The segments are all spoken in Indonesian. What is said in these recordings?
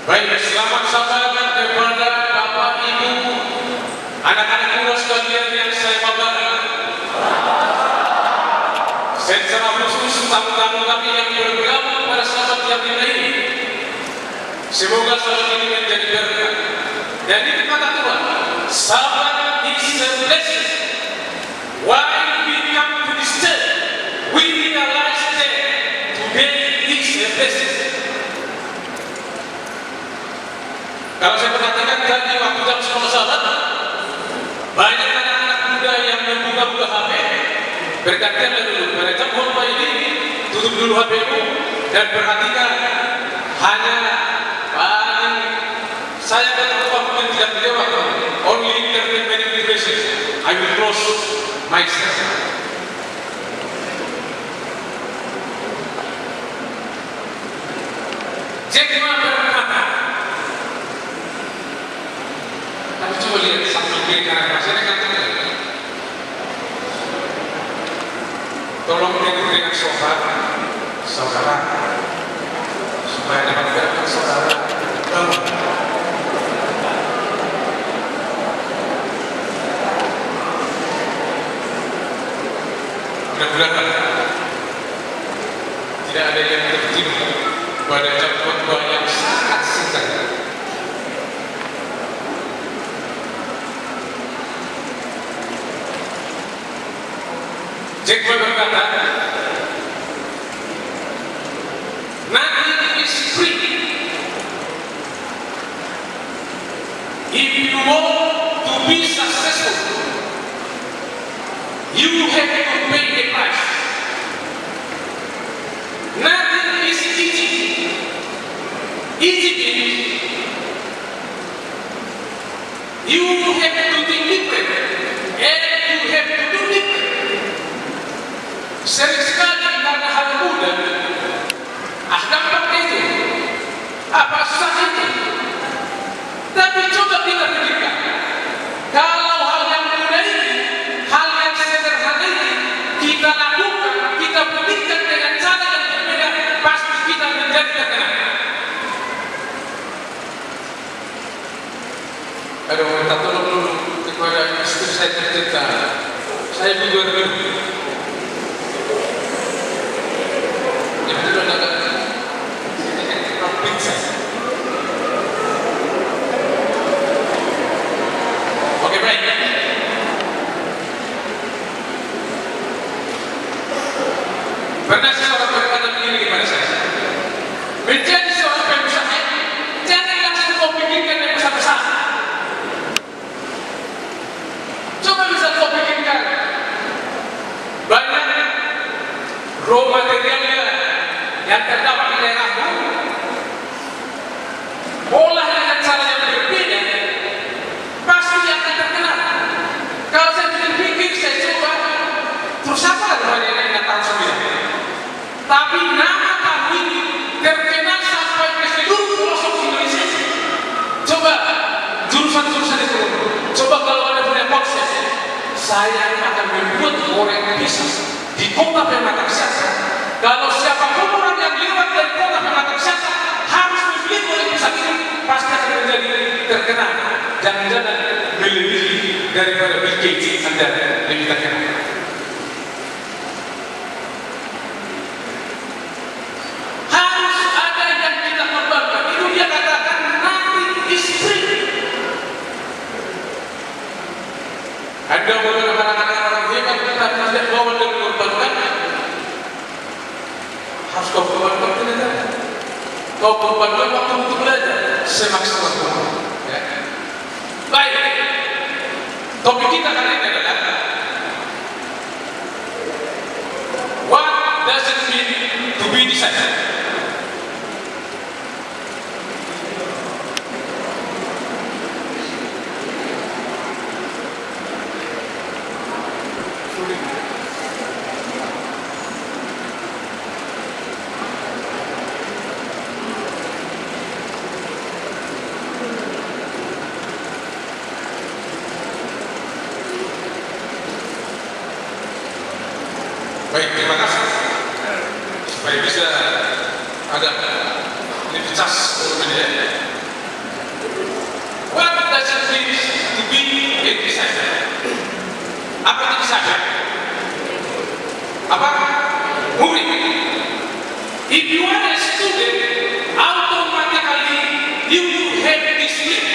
Baik, selamat sahabat kepada Bapak Ibu, anak-anak muda sekalian yang saya banggakan. Secara khusus tamu-tamu kami yang bergabung pada sahabat yang ini, semoga sahabat ini menjadi berkah. Dan itu kata Tuhan, sahabat is a blessing. Why we come to this church, we realize that today is a blessing. Kalau saya perhatikan tadi waktu jam 9 sahabat, banyak anak-anak muda yang membuka-buka HP. Berkatakanlah dulu, pada jam khotbah ini, tutup dulu HP-mu dan perhatikan hanya paling saya dan khotbah mungkin tidak menjawab. Only entertainment integration. I will close myself. Jack Ma berkata, tapi coba lihat sambil kiri kanan masyarakat ini. Tolong dengar dengan saudara, supaya dapat berkat saudara. Bangun. Mudah-mudahan tidak ada yang tertidur pada jam khotbah yang sangat singkat. Jack Ma berkata, nothing is free. If you want to be successful, you have to pay the price. Nothing is easy. Easy means you have to think different and you have to do different. Sering sekali karena hal mudah, gampang itu, apa susah itu. Tapi coba kita pikirkan, kalau hal yang mudah ini, hal yang sederhana ini kita lakukan, kita buktikan dengan cara yang berbeda, pasti kita menjadi terkenal. Aduh, minta tolong dulu kepada istri saya tercinta, saya bujur dulu. Oke, baik. Pernah seorang berkata begini kepada saya, menjadi seorang pengusaha jangan langsung kau pikirkan yang besar-besar. Coba bisa kau pikirkan banyak raw materialnya yang terdapat di daerahmu, olah dengan cara yang berbeda, pasti akan terkenal. Kalau saya pikir, saya coba terus apa namanya yang datang sembilan, tapi nama kamu ini terkenal sampai ke seluruh pelosok Indonesia. Coba jurusan-jurusan itu, coba kalau ada punya konsep, saya akan membuat goreng pisang di kota Pematang Siantar. Kalau siapapun orang yang lewat dari kota Pematang Siantar harus membeli goreng pisang ini, pasti akan menjadi terkenal. Jangan-jangan melebihi daripada Bill Gates Anda lebih terkenal. Harus ada yang kita kembangkan. Itu dia katakan nothing is free. Anda boleh anak-anak orang hebat, kita tidak bawa dan mengorbankan. Harus kau korbankan tidak? Kau korbankan waktu untuk belajar semaksimal mungkin. Ya. Baik. Topik kita kali ini adalah what does it mean to be disciple? Baik, terima kasih. Supaya bisa ada identitas berbeda. Apa jadi saja? Apa? Murid. If you are a student, automatically you will have this gift.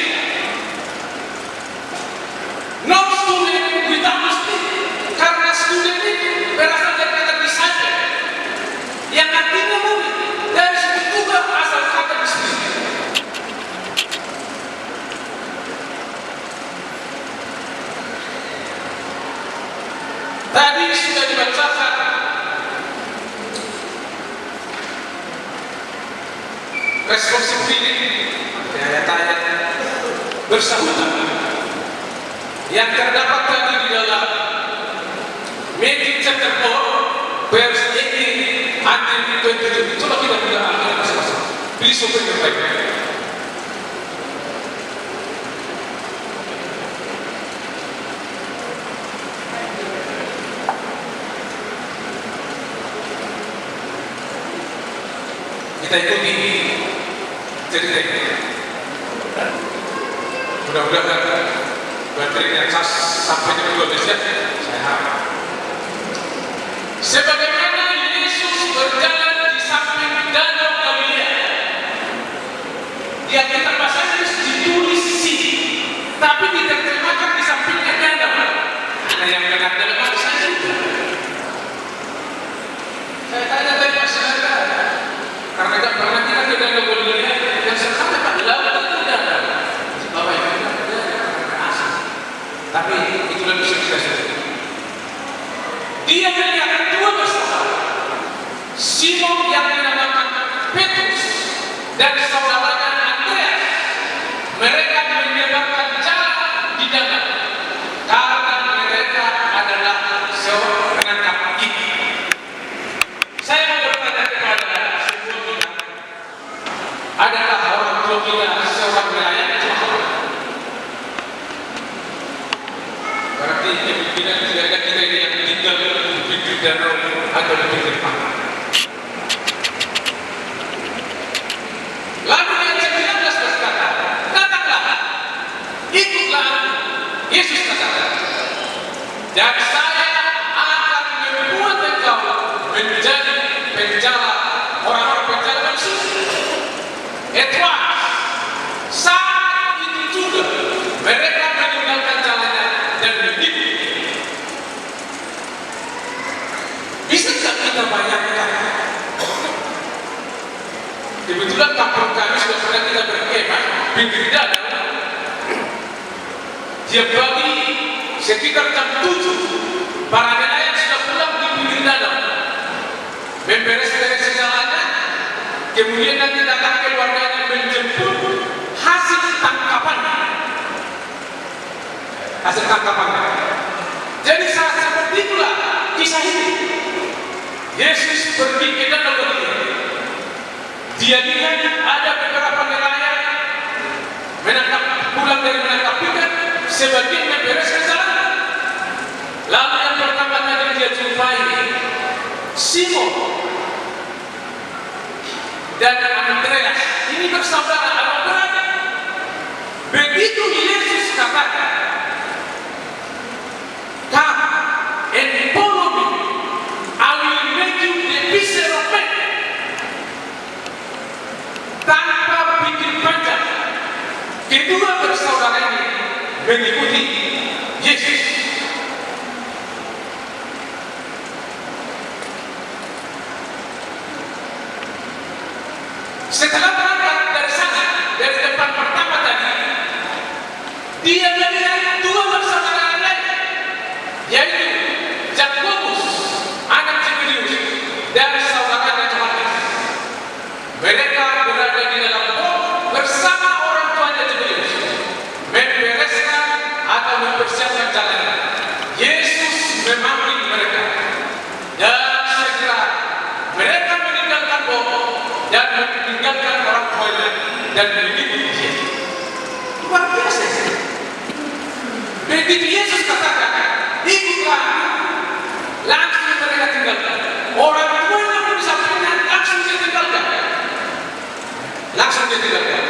No student without spirit. Karena student ini berasal dari kata disciple, yang artinya murid. Dari situ juga asal kata disciple. Tadi sudah dibacakan responsibility, ayat-ayat bersangkutan yang terdapat tadi di dalam Matthew chapter 4 verse 18 until 22. Coba kita buka ayat masing-masing. Please open your Bible. Kita ikuti cerita ini. Mudah-mudahan baterainya cas sampai jam 12 ya. Saya harap. Sebagaimana Yesus berjalan di samping danau Galilea, di Alkitab bahasa Inggris ditulis sini, tapi diterjemahkan di sampingnya danau. Ada yang benar dalam bahasa Inggris. Saya tanya tadi masyarakat, karena tidak pernah kita ke danau Galilea, yang sekarang Pak laut itu danau. Bapak Ibu asing. Tapi itu lebih sukses. Dia melihat dua bersaudara, Simon yang dinamakan Petrus dan saudaranya Andreas. Mereka menyeberkan jalan di danau karena mereka adalah seorang penangkap ikan. Saya mau bertanya kepada semua kita, adakah orang tua kita seorang nelayan? Berarti kemungkinan tidak ada kita ini yang tinggal di pinggir danau atau di pinggir pantai. Lalu yang ke-19 berkata, datanglah, ikutlah aku. Yesus katakan, dan saya akan membuat engkau menjadi penjala orang-orang penjala manusia. Etwa saat itu juga mereka meninggalkan jalannya dan begitu. Bisakah kita bayangkan? Kebetulan kampung kami sudah pernah kita berkemah pinggir danau. Tiap pagi sekitar jam 7 para nelayan sudah pulang di pinggir danau, memberes-beres jalannya, kemudian nanti datang keluarganya menjemput hasil tangkapannya. Jadi saat seperti itulah kisah ini. Yesus pergi ke danau Galilea. Dia lihat ada beberapa nelayan pulang dari menangkap ikan, sebagian membereskan jalan. Lalu yang pertama kali dia jumpai Simon dan Andreas. Ini bersaudara atau beradik. Begitu Yesus katakan, "Come and follow me. I will make you the fisher of men." Tanpa pikir panjang, kedua bersaudara ini mengikuti Yesus. Setelah berangkat dari sana, dari tempat pertama tadi, dia melihat dua bersaudara lain, yaitu Yakobus, anak Zebedeus, dan saudaranya Yohanes. Mereka berada di dalam bot bersama orang tuanya Zebedeus, membereskan atau mempersiapkan jalan. Yesus memanggil mereka, dan segera mereka meninggalkan bot dan meninggalkan orang tuanya dan mengikuti Yesus. Luar biasa. Begitu Yesus katakan, ikutlah, langsung mereka tinggalkan. Orang tuanya pun sampingnya langsung ditinggalkan. Langsung ditinggalkan.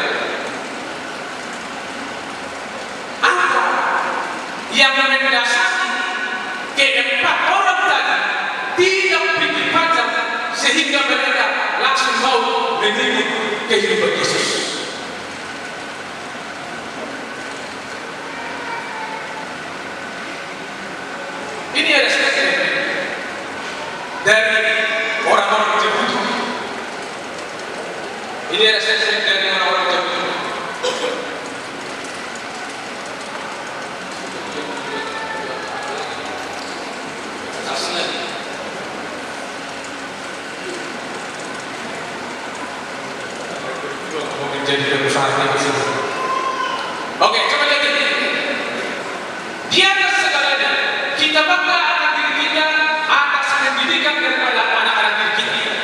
Apa yang mendasari sehingga mereka langsung mau menerima kehidupan Yesus. Ini ada statement dari orang-orang Yahudi. Ini ada statement dari orang-orang Yahudi. Jadi perusahaan di sini. Oke, coba lihat ini. Di atas segalanya, kita bangga akan diri kita atas pendidikan daripada anak-anak diri kita.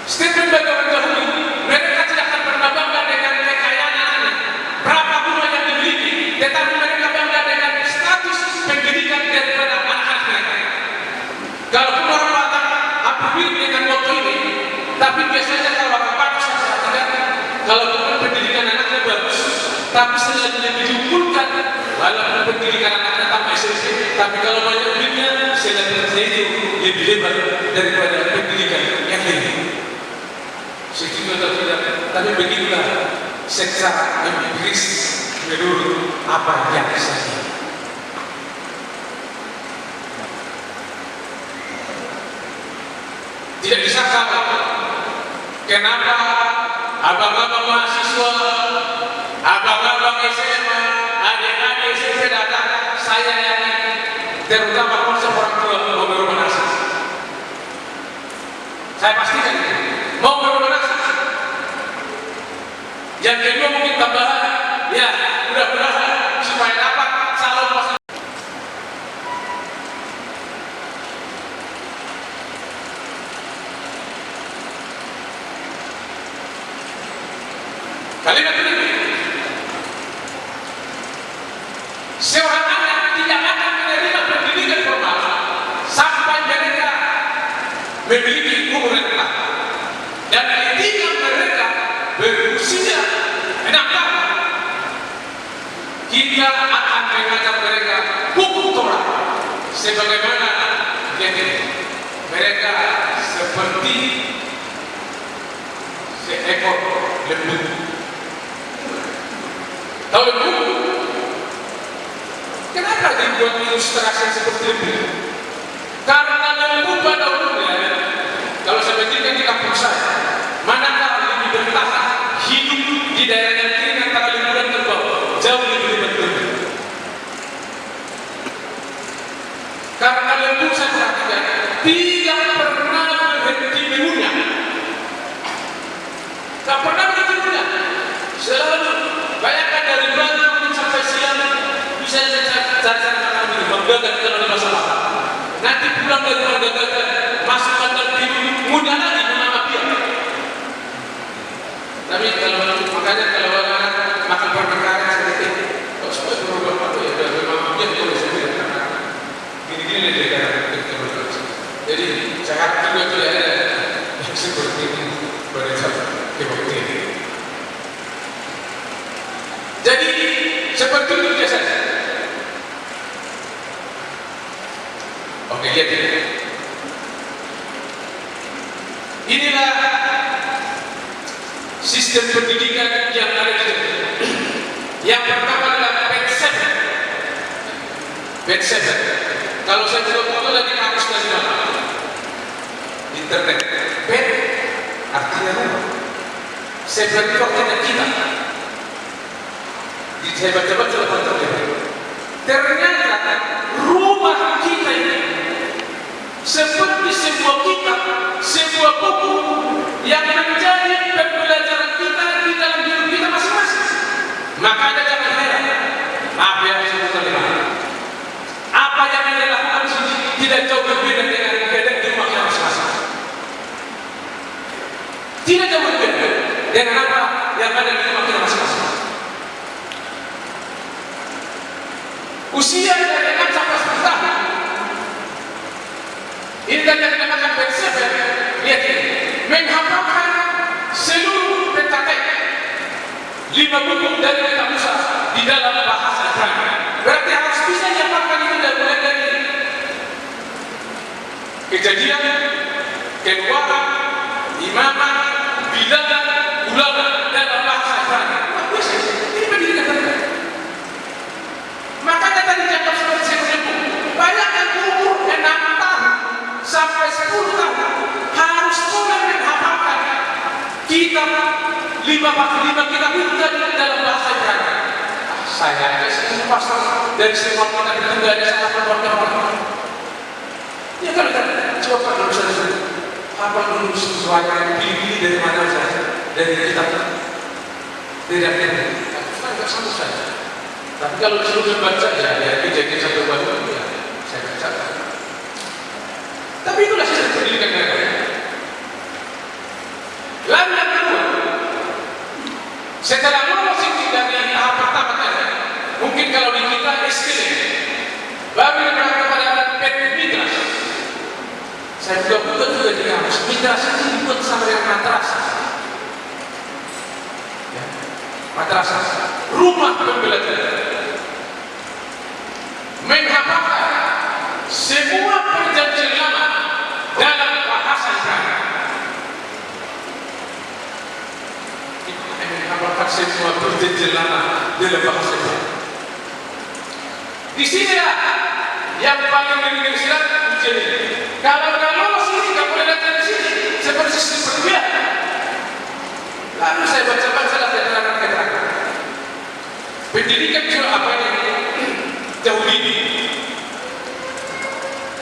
Statement bagi orang Yahudi, mereka tidak akan pernah bangga dengan kekayaan anaknya, berapa rumah yang dimiliki, tetapi mereka bangga dengan status pendidikan daripada anak-anak mereka. Kalau orang Batak apabila dengan moto ini, tapi biasanya kalau orang Batak saya perhatikan, kalau pendidikan anaknya bagus, tapi selanjutnya diumpulkan, walaupun pendidikan anaknya tanpa SMP, tapi kalau banyak duitnya, selanjutnya itu lebih hebat daripada pendidikan yang lain. Setuju atau tidak? Tapi begitulah secara empiris menurut apa yang saya lihat. Tidak disangka kenapa abang-abang mahasiswa, abang-abang SMA, adik-adik SMP datang, saya yakin terutama konsep orang tua mau merubah nasib. Saya pastikan mau merubah nasib. Yang kedua mungkin tambahan, ya mudah-mudahan supaya dapat calon pasangan. Kalimat ini, seorang anak tidak akan menerima pendidikan formal sampai mereka memiliki umur yang tepat, dan ketika mereka berusia 6 tahun, kita akan mengajar mereka hukum Torah sebagaimana mereka seperti seekor lembu. Tahu lembu? Kenapa dibuat ilustrasi seperti lembu? Karena lembu pada umumnya, kalau saya bandingkan di kampung saya, manakala lebih bertahan hidup di daerah yang kering antara lembu dan kerbau, jauh lebih hebat lembu. Karena lembu saya perhatikan tidak pernah berhenti mengunyah, tak pernah berhenti mengunyah, selalu. Bayangkan dari pagi mungkin sampai siang bisa cari makan minum, menggagal kalau ada masalah. Nanti pulang dari menggagal, masuk kantor tidur, mudah lagi menambah dia. Tapi kalau makanya kalau anak makan perkara seperti itu, kok supaya berubah apa ya? Dari memang dia boleh sendiri karena gini-gini dia kata. Jadi saya harap juga itu ada yang seperti ini pada saat kebaktian. Jadi seperti itu biasanya. Oke, lihat ini. Inilah sistem pendidikan yang ada di sini. Yang pertama adalah bed 7. Kalau saya tidak foto lagi kampus dari mana? Internet. Bed artinya rumah. 7 itu artinya kita. Saya baca-baca ternyata rumah kita ini seperti sebuah kitab, sebuah buku yang menjadi pembelajaran kita di dalam hidup kita masing-masing. Makanya jangan heran apa yang disebutkan di mana, apa yang anda lakukan di sini tidak jauh berbeda dengan keadaan di rumah kita masing-masing. Tidak jauh berbeda dengan apa yang ada di rumah kita masing-masing. Usia dari 6 sampai 10 tahun. Ini tadi yang dinamakan bed 7. Lihat ini, menghafalkan seluruh Pentatek, 5 buku dari kitab Musa di dalam bahasa Ibrani. Berarti harus bisa dihafalkan itu dari mulai dari Kejadian, keluaran, imaman, bilangan, ulangan dalam bahasa Ibrani. Biasa, ini pendidikan mereka. Makanya tadi jangka seperti saya menyebut, banyak yang umur 6 tahun sampai 10 tahun harus mulai menghafalkan kitab 55 kitab itu dalam bahasa Ibrani. Saya aja sih pasal dari semua kitab itu tidak ada salah keluarga. Ya kalau kita coba dulu saja, apa dulu sesuatu pilih dari mana saja, dari kitab tidak nggak sanggup saja. Tapi kalau disuruh membaca ya kejadian satu baca ya saya baca. Tapi itulah sistem pendidikan mereka. Lalu yang kedua, setelah lolos dari tahap pertama tadi, mungkin kalau di kita SD, baru berangkat kepada Petmitras. Saya juga di kampus. Mitras itu dibuat sama dengan madrasah. Ya. Madrasah, rumah pembelajaran. Menghafalkan semua perjanjian lama dalam bahasa Ibrani. Menghafalkan semua perjanjian lama dalam bahasa Ibrani. Di sini yang paling mengingat ujian ini. Kalau sini nggak boleh datang di sini, seperti biasa. Lalu saya baca keterangan. Pendidikan juga apa ini? Yahudi.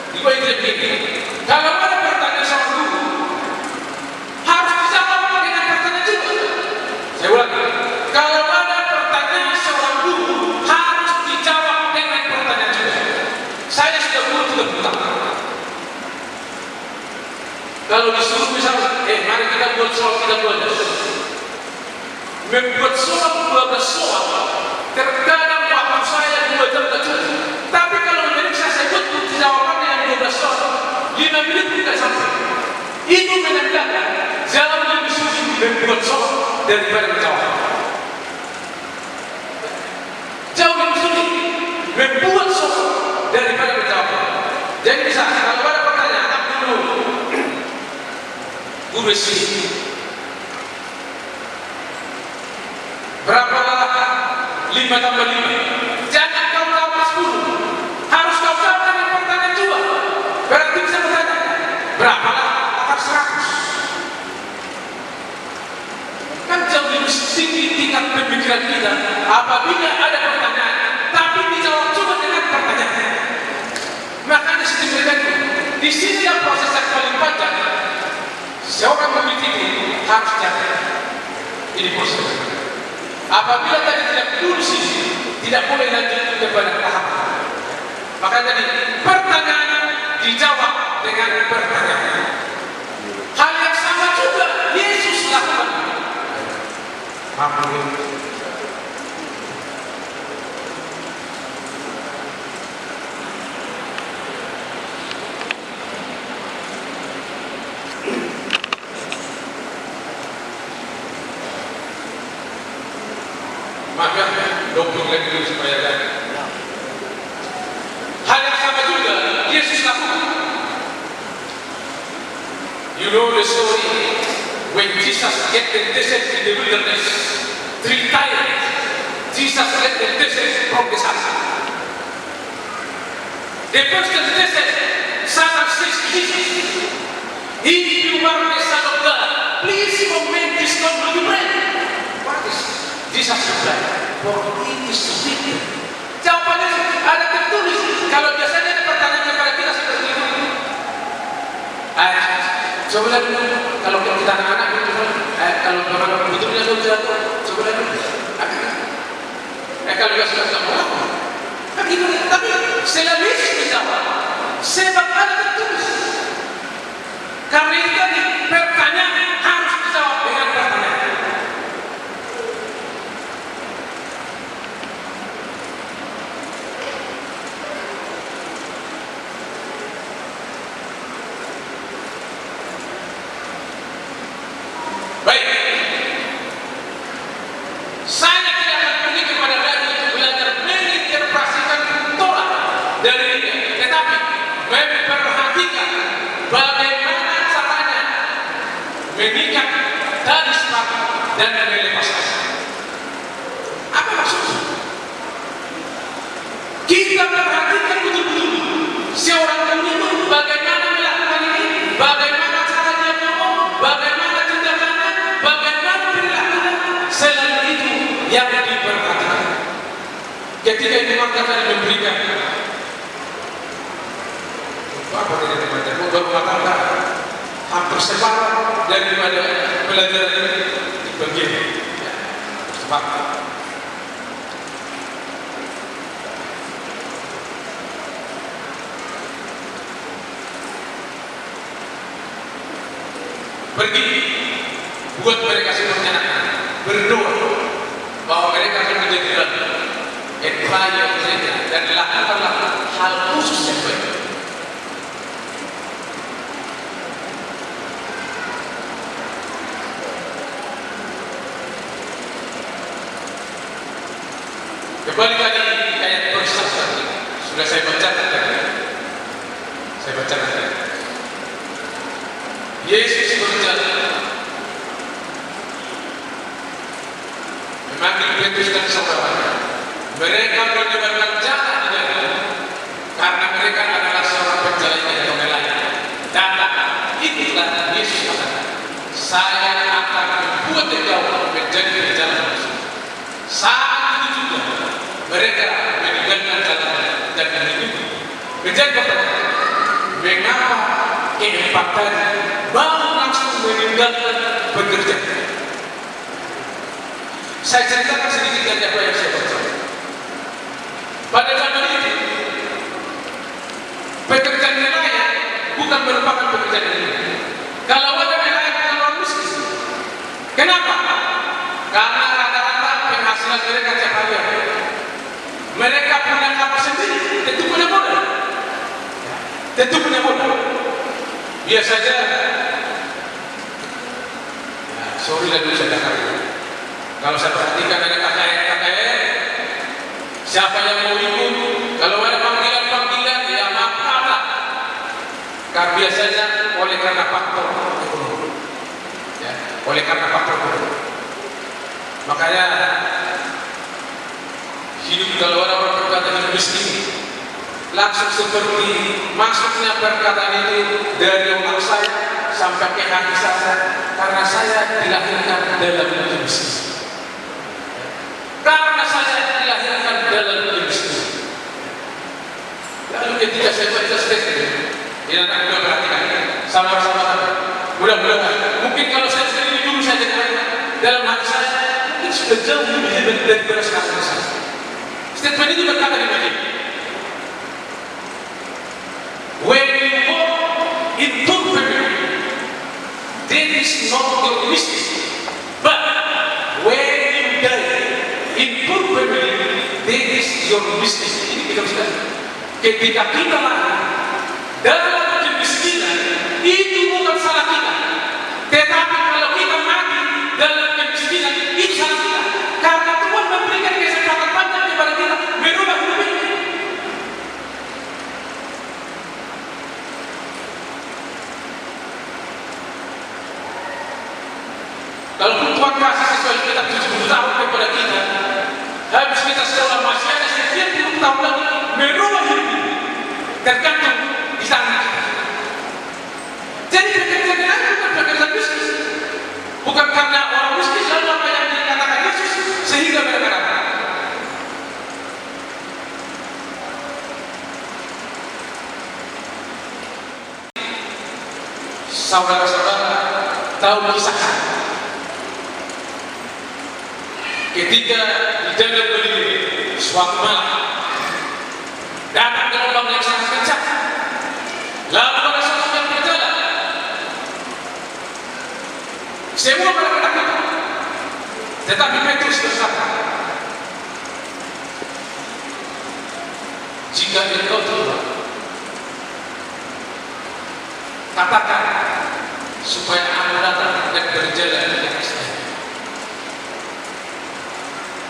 Di bawah itu begini. Kalau ada pertanyaan sama guru, harus dijawab dengan pertanyaan juga. Saya ulangi. Kalau ada pertanyaan seorang guru, harus dijawab dengan pertanyaan juga. Saya sudah guru juga tentang. Kalau disuruh misalnya, mari kita buat soal kita belajar. Membuat soal 12 soal, terkadang waktu saya 2 jam tak cukup. Tapi kalau memeriksa saya betul jawabannya yang 12 soal, 5 menit tidak sampai. Itu menandakan jauh lebih sulit membuat soal daripada menjawab. Jauh lebih sulit membuat soal daripada menjawab. Jadi misalnya kalau ada pertanyaan, apa dulu? Guru sini berapa 5 tambah 5? Jangan kau tambah 10. Harus kau jawab dengan pertanyaan juga. Berarti bisa bertanya berapa akan 100? Kan jauh lebih tinggi tingkat pemikiran kita apabila ada pertanyaan tapi dijawab juga dengan pertanyaan. Makanya sedemikian di sini yang proses yang paling panjang. Seorang pemimpin harus jaga. Ini proses. Apabila tadi tidak tulus ini, tidak boleh lanjut kepada tahap. Maka tadi pertanyaan dijawab dengan pertanyaan. Hal yang sama juga Yesus lakukan. Amin. Maka dokter lagi dulu supaya kan. Hal yang sama juga Yesus lakukan. You know the story when Jesus get the desert in the wilderness 3 times. Jesus left the desert from the sun. The first desert, Satan says to Jesus, if you are the Son of God, please command this stone to be bread. What is it? Jesus replied, for it is written. Jawabannya ada tertulis. Kalau biasanya ada pertanyaan kepada kita seperti itu. Coba lihat kalau kita anak-anak itu, kalau orang betulnya sudah coba lihat. Kalau dia sudah tahu, tapi saya bisa menjawab. Sebab ada tertulis. Karena itu tadi pertanyaan harus dijawab dengan pertanyaan. Baik, saya tidak akan pergi kepada lagi untuk belajar menginterpretasikan Torah dari dia, tetapi memperhatikan bagaimana caranya mengikat dari sepatu dan melepaskan. Apa maksudnya? Kita perhatikan betul-betul seorang guru itu bagaimana melakukan ini, bagaimana cara dia ngomong, bagaimana tindakannya, bagaimana perilakunya. Selain itu yang diperhatikan. Ketika Imam Ghazali memberikan apa dari teman-teman berumah tangga hampir separuh daripada pelajaran ini dibagian separuh. Pergi buat mereka semuanya berdoa bahwa mereka akan menjadi raja, dan lakukanlah hal khusus yang baik. Kembali tadi ayat bersaksi sudah saya bacakan tadi. Saya bacakan tadi. Yesus berjalan memanggil Petrus dan saudaranya. Mereka menyebarkan jalan di dalam karena mereka adalah seorang penjalan yang nelayan. Dan itulah Yesus katakan, saya akan membuat engkau menjadi penjalan manusia. Saat itu juga mereka meninggalkan jalan dan menuju menjadi pertanyaan, mengapa keempat tadi mau langsung meninggalkan pekerjaan? Saya ceritakan sedikit dari apa yang saya baca. Pada zaman itu pekerjaan nelayan bukan merupakan pekerjaan ini. Kalau ada nelayan bukan orang miskin. Kenapa? Karena rata-rata penghasilan mereka tiap hari. Mereka punya kapal sendiri, tentu punya modal. Tentu punya modal. Biasanya, sorry lah dulu saya dengar. Kalau saya perhatikan ada KKN, siapa yang mau ikut? Kalau ada panggilan, ya maaf kata. Karena biasanya oleh karena faktor ekonomi, ya, oleh karena faktor ekonomi. Makanya hidup kalau orang berkata hidup miskin, langsung seperti masuknya perkataan itu dari otak saya sampai ke hati saya, karena saya dilahirkan dalam miskin. Karena saya dilahirkan dalam miskin. Lalu ketika saya baca statement, ya anak muda perhatikan, sama-sama. Mudah-mudahan, mungkin kalau saya sendiri dulu saya dengar dalam hati saya, mungkin sudah jauh lebih hebat daripada sekarang saya. Statement itu berkata begini, when you walk in purpose, that is not your mistake. But when you die in purpose, that is your mistake. Ini kita sudah. Ketika kita mati dalam kemiskinan, itu bukan salah kita. Tetapi kalau kita mati dalam kemiskinan, itu salah kita. Karena Tuhan memberikan kesempatan panjang kepada kita merubah hidup ini. Kalau Tuhan kasih sesuai kita 70 tahun kepada kita, habis kita sekolah masih ada setiap 10 tahun lagi merubah hidup ini. Tergantung di tangan kita. Jadi pekerjaan lain bukan pekerjaan miskin. Bukan karena orang miskin lalu apa yang dikatakan Yesus sehingga mereka dapat. Saudara-saudara tahu kisah ketika di dalam beliau suatu malam datang gelombang yang sangat kencang, lalu pada saat yang berjalan semua pada takut, tetapi Petrus berkata, jika engkau Tuhan, katakan supaya aku datang dan berjalan di atas air.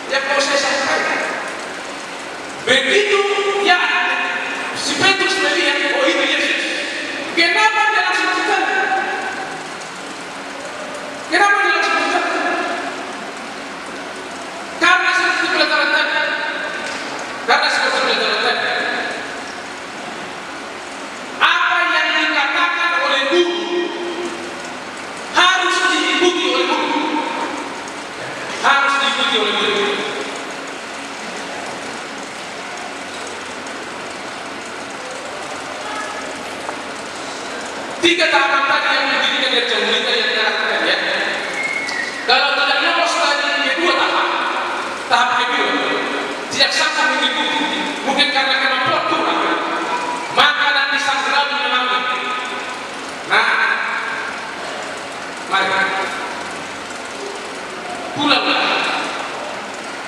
Yang mau saya sampaikan, begitu ya si Petrus melihat, oh itu Yesus, kenapa dia langsung berjalan? dimiliki oleh beliau. Tiga tahapan tadi yang didirikan dari jauh kita yang dikatakan ya. Kalau tidak lolos tadi kedua tahap kedua tidak sanggup mengikuti, mungkin karena kemampuan kurang, maka nanti sang rabi memanggil. Nah, mari pulanglah.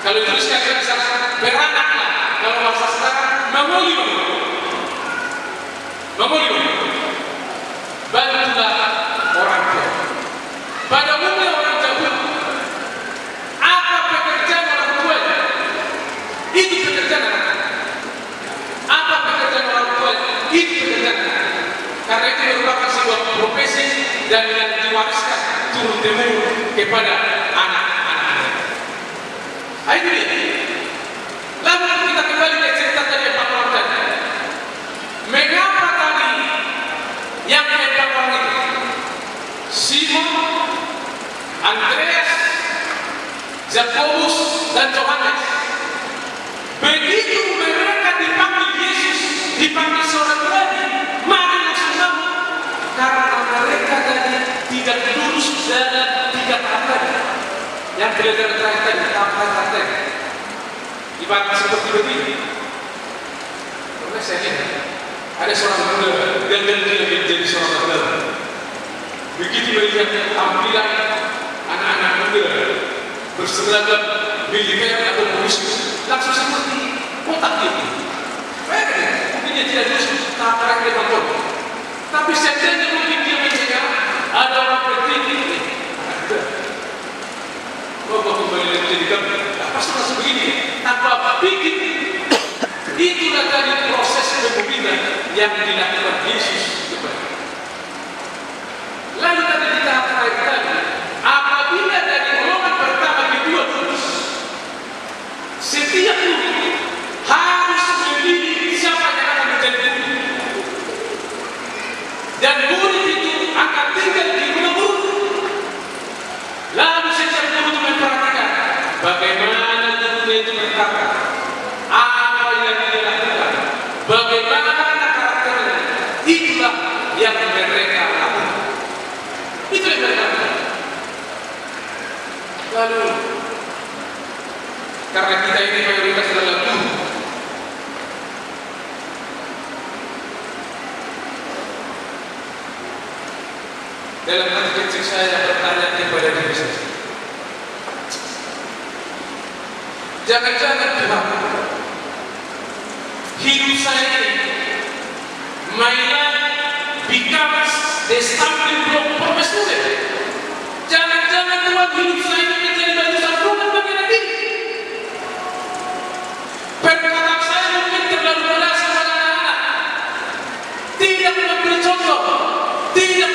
Kalau dituliskan di sana beranaklah. Kalau bahasa sekarang memoli. Bantulah orang tua. Pada umumnya orang jauh. Apa pekerjaan orang tua? Itu pekerjaan anak. Apa pekerjaan orang tua? Itu pekerjaan anak. Karena itu merupakan sebuah profesi dan yang diwariskan turun-temurun kepada anak-anak. Ayo dia. Lalu kita kembali ke cerita tadi yang Pak tadi. Mengapa tadi yang empat orang itu? Simon, Andreas, Jakobus, dan Yohanes. Begitu mereka dipanggil Yesus, dipanggil seorang nabi, mari langsung tahu. Karena mereka tadi tidak lulus dalam 3 tahap tadi. Yang belajar terakhir tadi, tahap tadi. Ibarat seperti begini. Pernah saya lihat ada seorang muda gagal dia menjadi seorang agama. Begitu melihat tampilan anak-anak muda berseragam militer atau polisi, langsung seperti kotak ini. Mungkin dia tidak lulus tahap terakhir dia mampu. Tapi seandainya mungkin dia menjaga ada orang bertinggi. Bapak kembali menjadi kami. Pasti langsung begini. Tanpa pikir. Itulah tadi proses pemimpinan yang dilakukan Yesus kepada. Lalu tadi di tahap terakhir tadi, apabila dari golongan pertama kedua lulus, setiap murid harus memilih siapa yang akan menjadi murid. Dan murid itu akan tinggal di rumah guru. Lalu setiap guru itu memperhatikan bagaimana guru itu berkata, apa yang dia lakukan, bagaimana karakternya. Itulah yang mereka lakukan. Itu yang mereka lakukan. Lalu karena kita ini mayoritas adalah guru, dalam hati kecil saya bertanya kepada diri saya, jangan-jangan Tuhan, hidup saya ini my life becomes the stumbling block for my student. Jangan-jangan Tuhan, hidup saya ini menjadi batu sandungan bagi anak ini. Perkataan saya mungkin terlalu keras kepada anak-anak, tidak memberi contoh, tidak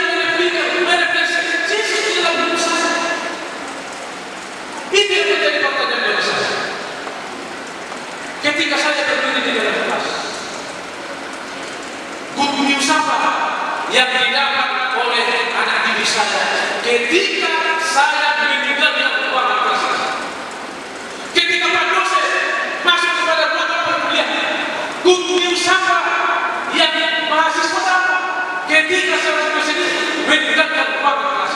merefleksikan Yesus di dalam hidup saya. Itu yang menjadi pertanyaan bagi saya. Ketika saya berdiri di dalam kelas, good news apa yang didapat oleh anak didik saya ketika saya meninggalkan ruangan kelas? Ketika Pak dosen masuk kepada ruangan perkuliahan, good news apa yang mahasiswa dapat ketika seorang dosen meninggalkan ruangan kelas?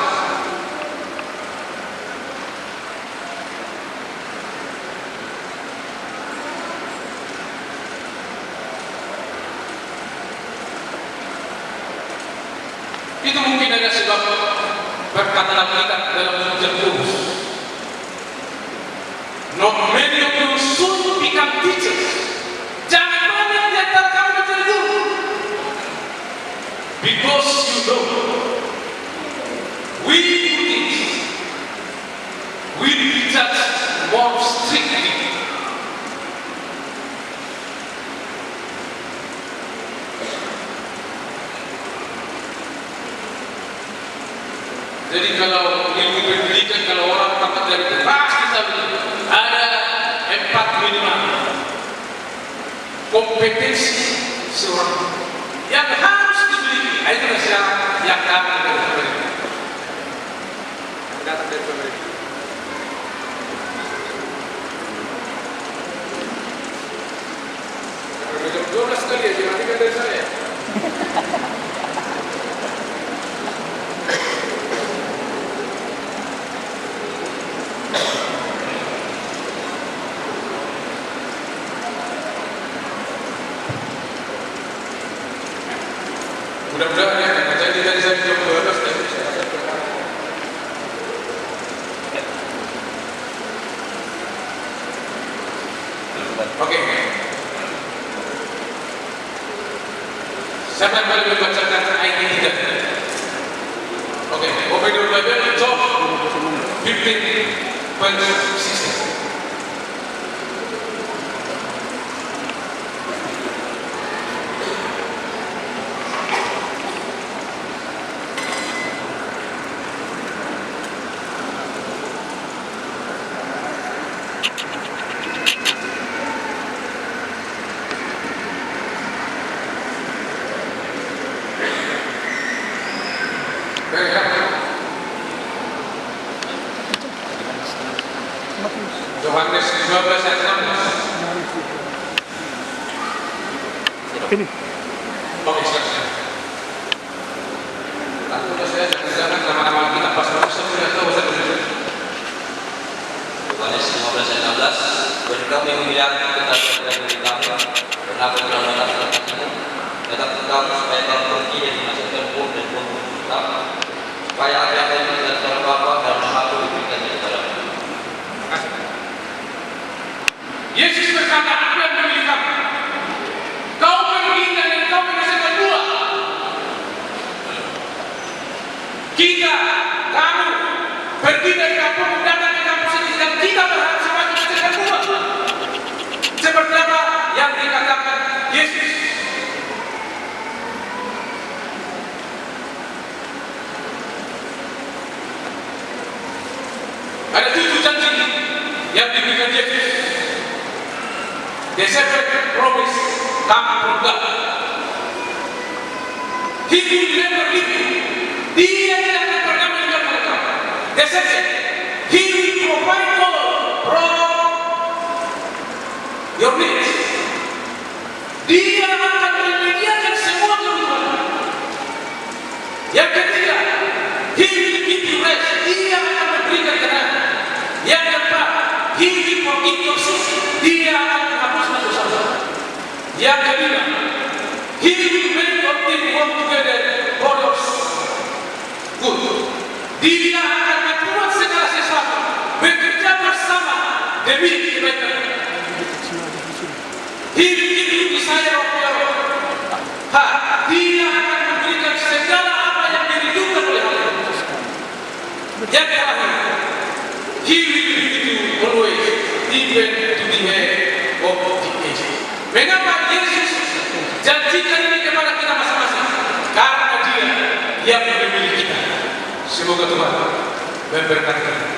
Itu mungkin ada sebab berkata Alkitab dalam Ujian Paulus, not many of you soon become teachers. Jangan banyak di antara kamu menjadi guru, because you know we who teach will be judged more strictly. Jadi kalau ilmu pendidikan, kalau orang dapat dari kelas kita ada 4 minimal kompetensi seorang yang harus dimiliki. Itu syarat yang datang dari pemerintah. Datang dari pemerintah. kembali membacakan ayat ini. Oke, open your Bible, Job 15:16. Yohanes 15 ayat 16. Ini. Oke, silakan. Lalu saya jangan nama-nama kita pas sudah tahu saya tulis. Yohanes 15 ayat 16. Dan kami memilih ketaatan dari kami, karena berjalan katamu, tetap tetap supaya kamu pergi dan dimasukkan hukum dan hukum tetap, supaya apa yang kami tidak terapa dan aku diberikan kepadamu. Yesus berkata, aku yang memilih kamu. Kau pergi dan kau menyelesaikan dua. Kita, kamu, pergi dari kampung, datang ke kampung sendiri, dan kita berharap semakin menyelesaikan dua. Seperti apa yang dikatakan Yesus. Ada 7 janji yang diberikan Yesus. The seven promise come from God. He will never leave you. Dia tidak akan pernah meninggalkan kamu. The seven, He will provide all from your needs. Dia akan menyediakan semua kebutuhan. Yang ketiga, He will give you rest. Dia akan memberikan tenang. Yang keempat, He will forgive your sins. Dia akan menghapuskan dosa-dosa. Yang kelima, He will make your things work together for your good. Dia akan membuat segala sesuatu bekerja bersama demi kebaikan. He will give you desire of your heart. Dia akan memberikan segala apa yang dirindukan oleh Allah. Yang terakhir, He will be with you always, even to the end of the age. Mengapa Yesus janjikan ini kepada kita masing-masing? Karena Dia yang memilih kita. Semoga Tuhan memberkati kita.